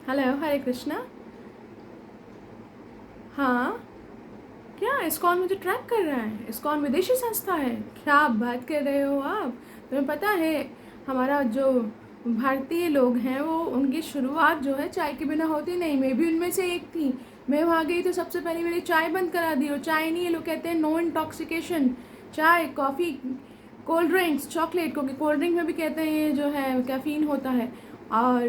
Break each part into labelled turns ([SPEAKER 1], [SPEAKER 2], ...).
[SPEAKER 1] Hello, हरे कृष्णा। हाँ, क्या ISKCON मुझे ट्रैक कर रहा है? इस्कॉन विदेशी संस्था है? क्या आप बात कर रहे हो आप? तुम्हें पता है हमारा जो भारतीय लोग हैं वो उनकी शुरुआत जो है चाय के बिना होती नहीं। मैं भी उनमें से एक थी। मैं वहाँ गई तो सबसे पहले मेरी चाय बंद करा दी। और चाय नहीं, ये लोग कहते हैं नो इंटॉक्सिकेशन। चाय, कॉफ़ी, कोल्ड ड्रिंक्स, चॉकलेट, क्योंकि कोल्ड ड्रिंक में भी कहते हैं ये जो है कैफ़ीन होता है। और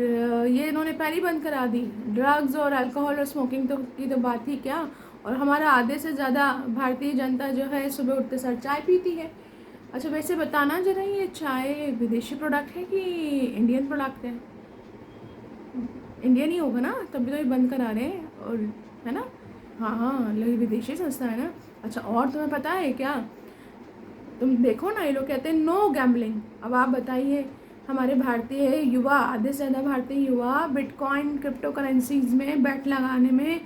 [SPEAKER 1] ये इन्होंने पहले ही बंद करा दी। ड्रग्स और अल्कोहल और स्मोकिंग तो की तो बात ही क्या। और हमारा आधे से ज़्यादा भारतीय जनता जो है सुबह उठते सर चाय पीती है। अच्छा, वैसे बताना जरा, ये चाय विदेशी प्रोडक्ट है कि इंडियन प्रोडक्ट है? इंडियन ही होगा ना, तभी तो ये बंद करा रहे हैं। और है ना? हाँ हाँ, लगी विदेशी संस्था है ना। अच्छा, और तुम्हें पता है क्या, तुम देखो ना, ये लोग कहते हैं नो गैम्बलिंग। अब आप बताइए, हमारे भारतीय युवा, आधे से ज़्यादा Bharatiya Yuva bitcoin, crypto currencies में बेट लगाने में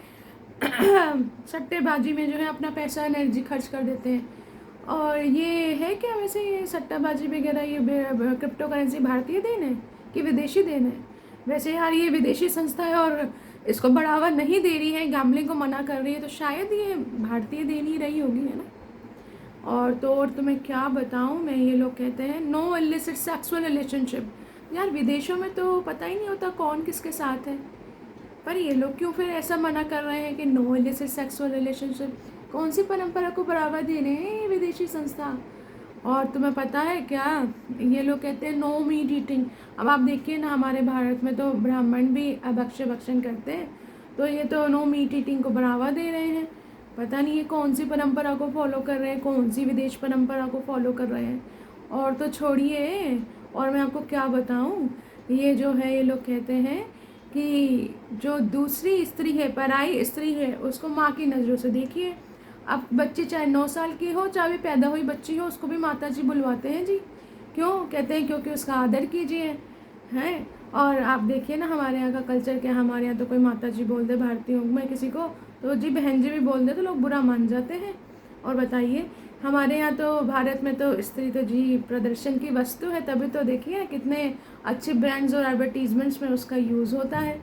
[SPEAKER 1] सट्टेबाजी में जो है अपना पैसा, एनर्जी खर्च कर देते हैं। और ये है क्या वैसे, ये सट्टाबाजी वगैरह, ये क्रिप्टो करेंसी भारतीय देन है कि विदेशी देन है? वैसे यार, ये विदेशी संस्था है और इसको बढ़ावा नहीं दे रही है, गैम्बलिंग को मना कर रही है, तो शायद ये भारतीय देन ही रही होगी, है ना। और तुम्हें क्या बताऊं मैं, ये लोग कहते हैं नो इलिसिट सेक्सुअल रिलेशनशिप। यार, विदेशों में तो पता ही नहीं होता कौन किसके साथ है। पर ये लोग क्यों फिर ऐसा मना कर रहे हैं कि नो इलिसिट सेक्सुअल रिलेशनशिप? कौन सी परंपरा को बढ़ावा दे रहे हैं ये विदेशी संस्था? और तुम्हें पता है क्या, ये लोग कहते हैं नो मीट ईटिंग। अब आप देखिए ना, हमारे भारत में तो ब्राह्मण भी अभक्ष्य भक्षण करते हैं, तो ये तो नो मीट ईटिंग को बढ़ावा दे रहे हैं। पता नहीं ये कौन सी परंपरा को फॉलो कर रहे हैं, कौन सी विदेश परंपरा को फॉलो कर रहे हैं। और तो छोड़िए, और मैं आपको क्या बताऊं, ये जो है ये लोग कहते हैं कि जो दूसरी स्त्री है, पराई स्त्री है, उसको माँ की नज़रों से देखिए। अब बच्ची चाहे 9 साल की हो, चाहे पैदा हुई बच्ची हो, उसको भी माता जी बुलवाते हैं जी। क्यों कहते हैं? क्योंकि उसका आदर कीजिए, हैं। और आप देखिए ना, हमारे यहाँ का कल्चर क्या है। हमारे यहाँ तो कोई माता जी बोल दे भारतीयों में किसी को, तो जी बहन जी भी बोल दे तो लोग बुरा मान जाते हैं। और बताइए, हमारे यहाँ तो भारत में तो स्त्री तो जी प्रदर्शन की वस्तु है, तभी तो देखिए कितने अच्छे ब्रांड्स और एडवर्टीजमेंट्स में उसका यूज़ होता है।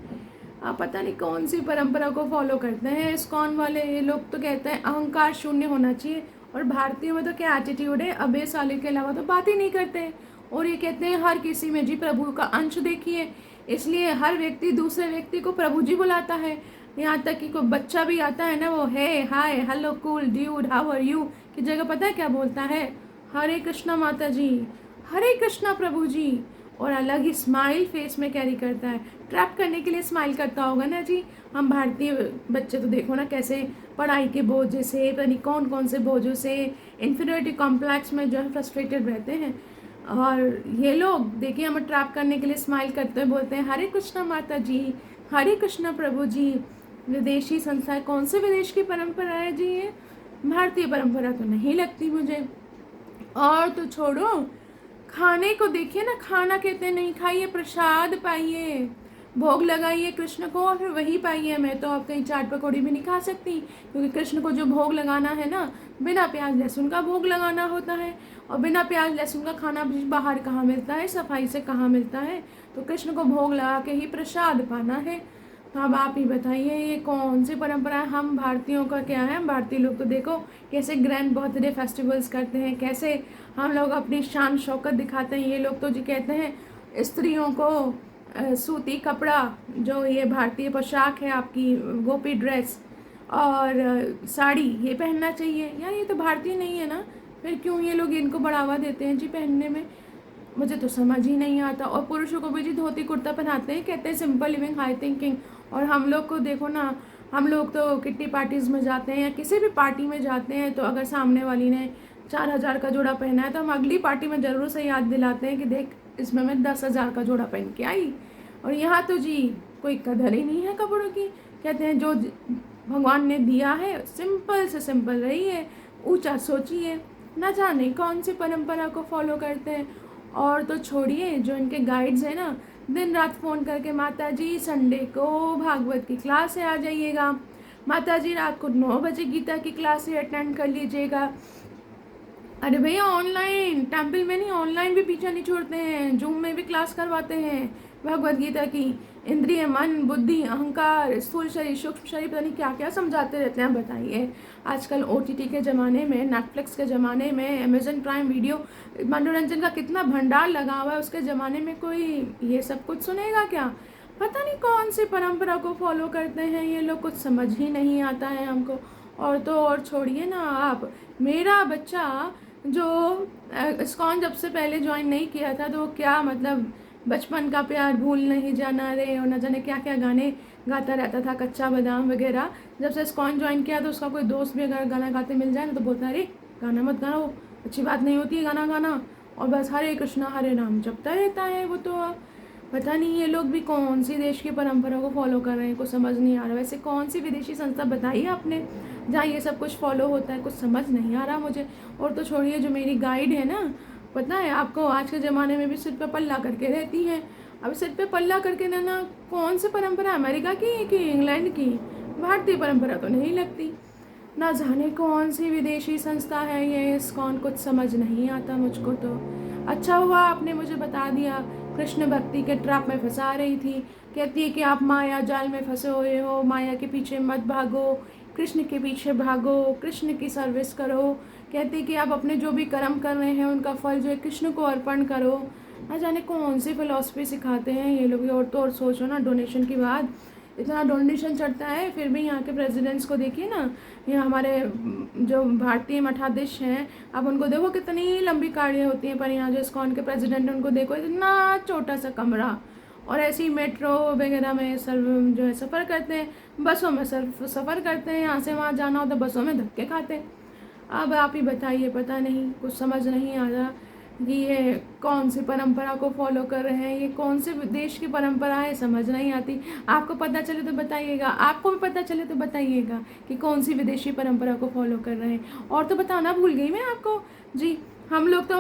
[SPEAKER 1] आप पता नहीं कौन सी परंपरा को फॉलो करते हैं इस्कॉन वाले। ये लोग तो कहते हैं अहंकार शून्य होना चाहिए, और भारतीयों में तो क्या एटीट्यूड है, अबे साले के अलावा तो बात ही नहीं करते। और ये कहते हैं हर किसी में जी प्रभु का अंश देखिए, इसलिए हर व्यक्ति दूसरे व्यक्ति को प्रभु जी बुलाता है। यहाँ तक कि कोई बच्चा भी आता है ना, वो hey hi hello cool dude how are you की जगह पता है क्या बोलता है? हरे कृष्णा माता जी, हरे कृष्णा प्रभु जी। और अलग ही स्माइल फेस में कैरी करता है। ट्रैप करने के लिए स्माइल करता होगा ना जी। हम भारतीय बच्चे तो देखो ना कैसे पढ़ाई के बोझ से, पता नहीं कौन कौन से बोझों से, इन्फीरियरिटी कॉम्प्लेक्स में जो है फ्रस्ट्रेटेड रहते हैं। और ये लोग देखिए हमें ट्रैप करने के लिए स्माइल करते हुए बोलते हैं हरे कृष्णा माता जी, हरे कृष्णा प्रभु जी। विदेशी संस्था, कौन से विदेश की परंपरा है जी ये? भारतीय परंपरा तो नहीं लगती मुझे। और तो छोड़ो, खाने को देखिए ना, खाना कहते हैं नहीं खाइए, प्रसाद पाइए, भोग लगाइए कृष्ण को और फिर वही पाइए। मैं तो अब कहीं चाट पकौड़ी भी नहीं खा सकती, क्योंकि कृष्ण को जो भोग लगाना है ना, बिना प्याज लहसुन का भोग लगाना होता है। और बिना प्याज लहसुन का खाना भी बाहर कहाँ मिलता है, सफाई से कहाँ मिलता है। तो कृष्ण को भोग लगा के ही प्रसाद पाना है। तो अब आप ही बताइए, ये कौन सी परंपरा है? हम भारतीयों का क्या है, हम भारतीय लोग तो देखो कैसे ग्रैंड बर्थडे फेस्टिवल्स करते हैं, कैसे हम लोग अपनी शान शौकत दिखाते हैं। ये लोग तो जी कहते हैं स्त्रियों को सूती कपड़ा, जो ये भारतीय पोशाक है आपकी, गोपी ड्रेस और साड़ी, ये पहनना चाहिए। यार, ये तो भारतीय नहीं है ना, फिर क्यों ये लोग इनको बढ़ावा देते हैं जी पहनने में? मुझे तो समझ ही नहीं आता। और पुरुषों को भी जी धोती कुर्ता पहनाते हैं, कहते हैं सिंपल लिविंग हाई थिंकिंग। और हम लोग को देखो ना, हम लोग तो किट्टी पार्टीज़ में जाते हैं या किसी भी पार्टी में जाते हैं, तो अगर सामने वाली ने 4,000 का जोड़ा पहना है तो हम अगली पार्टी में ज़रूर से याद दिलाते हैं कि देख, इसमें मैं 10,000 का जोड़ा पहन के आई। और यहाँ तो जी कोई कदर ही नहीं है कपड़ों की। कहते हैं जो भगवान ने दिया है सिंपल से सिंपल रहिए, ऊंचा सोचिए। ना जाने कौन सी परंपरा को फॉलो करते हैं। और तो छोड़िए, जो इनके गाइड्स हैं ना, दिन रात फ़ोन करके माता जी संडे को भागवत की क्लास से आ जाइएगा, माता जी रात को 9 बजे गीता की क्लास से अटेंड कर लीजिएगा। अरे भैया, ऑनलाइन टेम्पल में नहीं, ऑनलाइन भी पीछा नहीं छोड़ते हैं, जूम में भी क्लास करवाते हैं। भगवद गीता की इंद्रिय, मन, बुद्धि, अहंकार, स्थूल शरीर, सूक्ष्म शरीर, पता नहीं क्या क्या समझाते रहते हैं। बताइए, आजकल OTT के ज़माने में, नेटफ्लिक्स के ज़माने में, अमेजन प्राइम वीडियो, मनोरंजन का कितना भंडार लगा हुआ है, उसके ज़माने में कोई ये सब कुछ सुनेगा क्या? पता नहीं कौन सी परंपरा को फॉलो करते हैं ये लोग, कुछ समझ ही नहीं आता है हमको। और तो और छोड़िए ना आप, मेरा बच्चा जो इस्कॉन जब से पहले ज्वाइन नहीं किया था, तो क्या मतलब बचपन का प्यार भूल नहीं जाना रे, और न जाने क्या क्या गाने गाता रहता था, कच्चा बादाम वगैरह। जब से इस्कॉन ज्वाइन किया तो उसका कोई दोस्त भी अगर गाना गाते मिल जाए ना, तो बोलता है अरे गाना मत गाओ, अच्छी बात नहीं होती है गाना गाना। और बस हरे कृष्णा हरे राम जपता रहता है वो। तो पता नहीं ये लोग भी कौन सी देश की परंपरा को फॉलो कर रहे हैं, कुछ समझ नहीं आ रहा। वैसे कौन सी विदेशी संस्था बताई आपने जहाँ ये सब कुछ फॉलो होता है, कुछ समझ नहीं आ रहा मुझे। और तो छोड़िए, जो मेरी गाइड है ना, पता है आपको, आज के ज़माने में भी सिर पे पल्ला करके रहती है। अब सिर पे पल्ला करके रहना कौन सी परंपरा, अमेरिका की कि इंग्लैंड की? भारतीय परंपरा तो नहीं लगती। ना जाने कौन सी विदेशी संस्था है ये इस्कॉन, कुछ समझ नहीं आता मुझको तो। अच्छा हुआ आपने मुझे बता दिया, कृष्ण भक्ति के ट्रैप में फंसा रही थी। कहती है कि आप माया जाल में फंसे हुए हो, माया के पीछे मत भागो, कृष्ण के पीछे भागो, कृष्ण की सर्विस करो। कहती है कि आप अपने जो भी कर्म कर रहे हैं उनका फल जो है कृष्ण को अर्पण करो। ना जाने कौन सी फिलॉसफी सिखाते हैं ये लोग। और तो और सोचो ना, डोनेशन की बात, इतना डोनेशन चढ़ता है, फिर भी यहाँ के प्रेसिडेंट्स को देखिए ना, यहाँ हमारे जो भारतीय मठाधीश हैं, अब उनको देखो कितनी लंबी गाड़ियाँ होती हैं, पर यहाँ जो इस्कॉन के प्रेसिडेंट उनको देखो इतना छोटा सा कमरा। और ऐसे ही मेट्रो वगैरह में जो है सफ़र करते हैं, बसों में सफ़र करते हैं, यहाँ से वहाँ जाना हो तो बसों में धक्के खाते हैं। अब आप ही बताइए, पता नहीं, कुछ समझ नहीं आ रहा कि ये कौन सी परंपरा को फॉलो कर रहे हैं, ये कौन से देश की परंपरा है, समझ नहीं आती। आपको पता चले तो बताइएगा, आपको भी पता चले तो बताइएगा कि कौन सी विदेशी परंपरा को फॉलो कर रहे हैं। और तो बताना भूल गई मैं आपको जी, हम लोग तो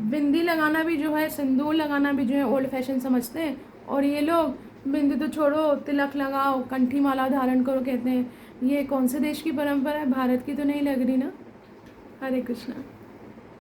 [SPEAKER 1] बिंदी लगाना भी जो है, सिंदूर लगाना भी जो है ओल्ड फैशन समझते हैं, और ये लोग बिंदी तो छोड़ो, तिलक लगाओ, कंठी माला धारण करो कहते हैं। ये कौन से देश की परंपरा है? भारत की तो नहीं लग रही ना। हरे कृष्णा।